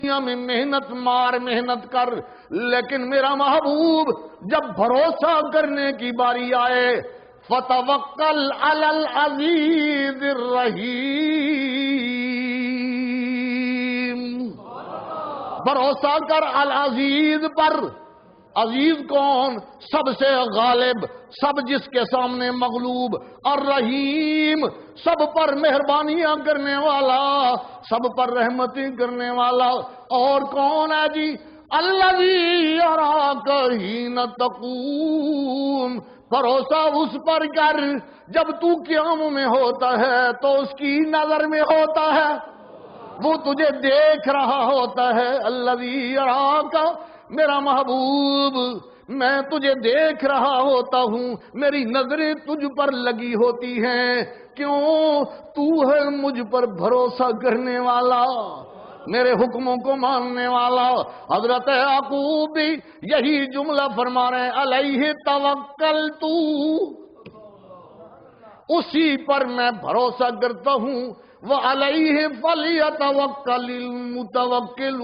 دنیا میں محنت مار محنت کر، لیکن میرا محبوب جب بھروسہ کرنے کی باری آئے فَتَوَكَّلْ عَلَى الْعَزِيزِ الرَّحِيمِ، بھروسہ کر العزیز پر۔ عزیز کون؟ سب سے غالب، سب جس کے سامنے مغلوب، الرحیم سب پر مہربانیاں کرنے والا، سب پر رحمتیں کرنے والا۔ اور کون ہے جی؟ الذی یراک حین تقوم، بھروسہ اس پر کر جب تو قیام میں ہوتا ہے تو اس کی نظر میں ہوتا ہے، وہ تجھے دیکھ رہا ہوتا ہے۔ الذی یراک، میرا محبوب میں تجھے دیکھ رہا ہوتا ہوں، میری نظریں تجھ پر لگی ہوتی ہیں۔ کیوں؟ تو ہے مجھ پر بھروسہ کرنے والا، میرے حکموں کو ماننے والا۔ حضرت یعقوب بھی یہی جملہ فرما رہے ہیں، علیہ توکلت، اسی پر میں بھروسہ کرتا ہوں، وعلیہ فلیتوکل المتوکلون۔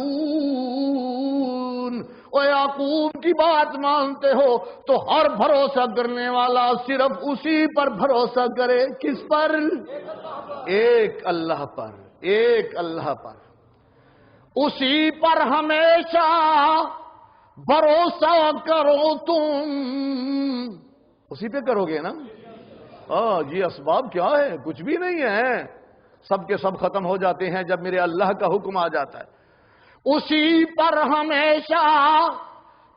او یعقوب کی بات مانتے ہو تو ہر بھروسہ کرنے والا صرف اسی پر بھروسہ کرے۔ کس پر؟ ایک اللہ پر، ایک اللہ پر، اسی پر ہمیشہ بھروسہ کرو تم۔ اسی پہ کرو گے نا؟ جی اسباب کیا ہے؟ کچھ بھی نہیں ہے، سب کے سب ختم ہو جاتے ہیں جب میرے اللہ کا حکم آ جاتا ہے۔ اسی پر ہمیشہ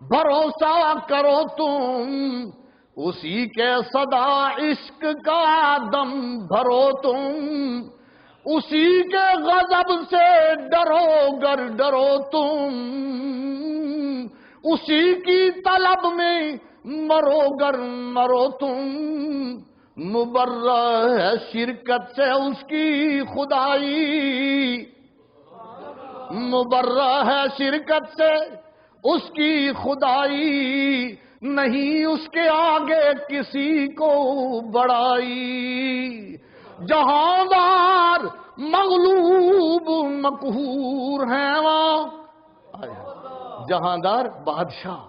بھروسہ کرو تم، اسی کے صدا عشق کا دم بھرو تم، اسی کے غضب سے ڈرو گر ڈرو تم، اسی کی طلب میں مرو گر مرو تم۔ مبرہ ہے شرکت سے اس کی خدائی، مبرہ ہے شرکت سے اس کی خدائی، نہیں اس کے آگے کسی کو بڑائی۔ جہاندار مغلوب مقہور ہیں وہ، جہاندار بادشاہ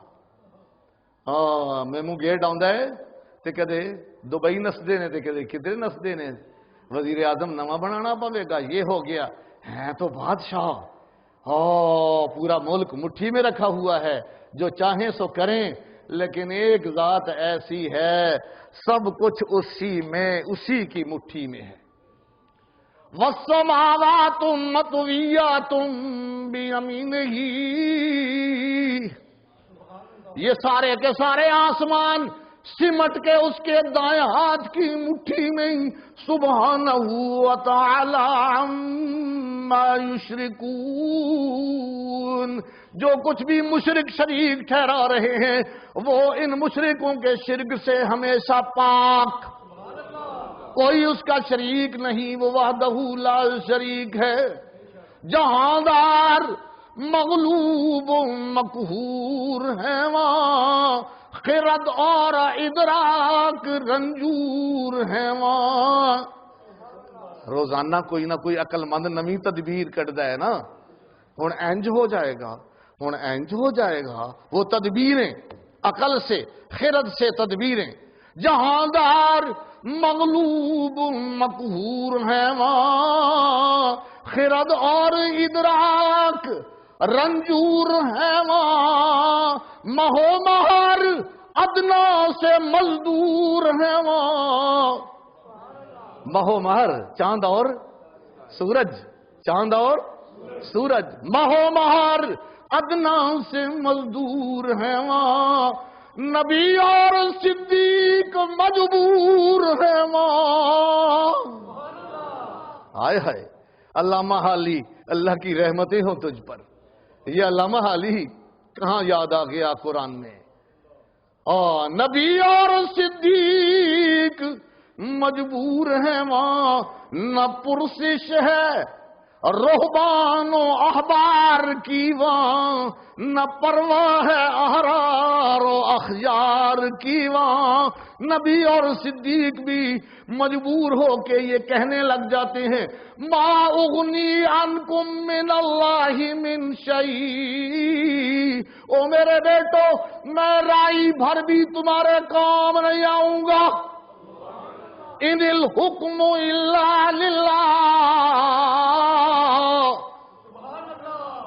میں منہ گیٹ آؤں ہے تے کدے دبئی نسدے نے تے کدے کدھر نسدے نے، وزیر اعظم نواں بنانا پوے گا، یہ ہو گیا ہیں تو بادشاہ، پورا ملک مٹھی میں رکھا ہوا ہے، جو چاہیں سو کریں، لیکن ایک ذات ایسی ہے سب کچھ اسی میں، اسی کی مٹھی میں ہے۔ وَالسَّمَاوَاتُ مَطْوِيَّاتٌ بِيَمِينِهِ، یہ سارے کے سارے آسمان سمٹ کے اس کے دائیں ہاتھ کی مٹھی میں، سبحانہ وتعالی عما یشرکون۔ جو کچھ بھی مشرک شریک ٹھہرا رہے ہیں وہ ان مشرکوں کے شرک سے ہمیشہ پاک، کوئی اس کا شریک نہیں، وہ وحدہ لا شریک ہے۔ جہاندار مغلوب و مقہور ہیں وہاں، خرد اور ادراک رنجور ہیں وہاں۔ روزانہ کوئی نہ کوئی عقل مند نمی تدبیر کرتا ہے نا، ہن انج ہو جائے گا، ہن انج ہو جائے گا، وہ تدبیریں عقل سے خرد سے تدبیریں۔ جہاندار مغلوب مقہور ہیں وہاں، خرد اور ادراک رنجور ہیں وہاں، مہو مہر ادنا سے مزدور ہیں وہاں۔ مہو مہر چاند اور سورج، چاند اور سورج، مہو مہر ادنا سے مزدور ہیں وہاں، نبی اور صدیق مجبور ہیں وہاں۔ آئے ہائے، علامہ حالی، اللہ کی رحمتیں ہوں تجھ پر۔ یہ علامہ حالی کہاں یاد آ گیا قرآن میں؟ نبی اور صدیق مجبور ہیں وہاں، نہ پرسش ہے رہبان و احبار کی وہاں نہ پرواہ ہے احرار و اخیار کی وہاں. نبی اور صدیق بھی مجبور ہو کے یہ کہنے لگ جاتے ہیں ما اغنی عنکم من اللہ من شیء. او میرے بیٹو میں رائی بھر بھی تمہارے کام نہیں آؤں گا. ان الحکم الا للہ.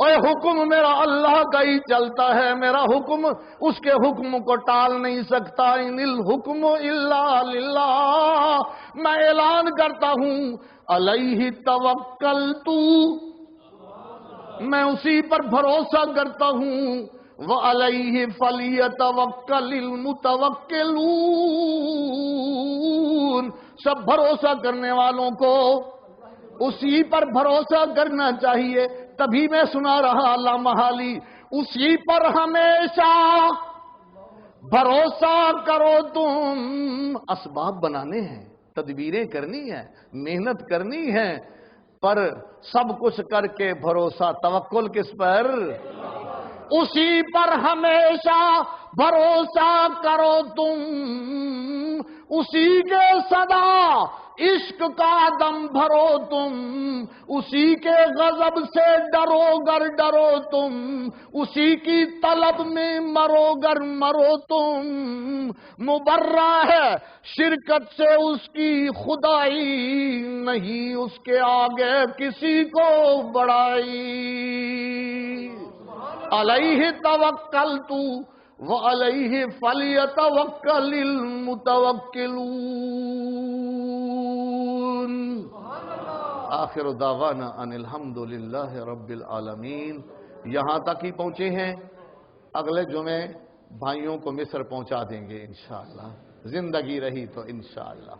اے حکم میرا اللہ کا ہی چلتا ہے، میرا حکم اس کے حکم کو ٹال نہیں سکتا. ان الحکم الا للہ. میں اعلان کرتا ہوں علیہ توکلت، میں اسی پر بھروسہ کرتا ہوں. وعلیہ فلیتوکل المتوکلون. سب بھروسہ کرنے والوں کو اسی پر بھروسہ کرنا چاہیے. تبھی میں سنا رہا علامہ حالی اسی پر ہمیشہ بھروسہ کرو. تم اسباب بنانے ہیں، تدبیریں کرنی ہیں، محنت کرنی ہے، پر سب کچھ کر کے بھروسہ توکل کس پر؟ اسی پر ہمیشہ بھروسہ کرو تم. اسی کے صدا عشق کا دم بھرو تم. اسی کے غضب سے ڈرو گر ڈرو تم. اسی کی طلب میں مرو گر مرو تم. مبرہ ہے شرکت سے اس کی خدائی، نہیں اس کے آگے کسی کو بڑائی. علیہ توکلت وعلیہ فلیتوکل المتوکلون. آخر دعوانا ان الحمدللہ رب العالمین. یہاں تک ہی پہنچے ہیں، اگلے جمعے بھائیوں کو مصر پہنچا دیں گے انشاءاللہ، زندگی رہی تو انشاءاللہ.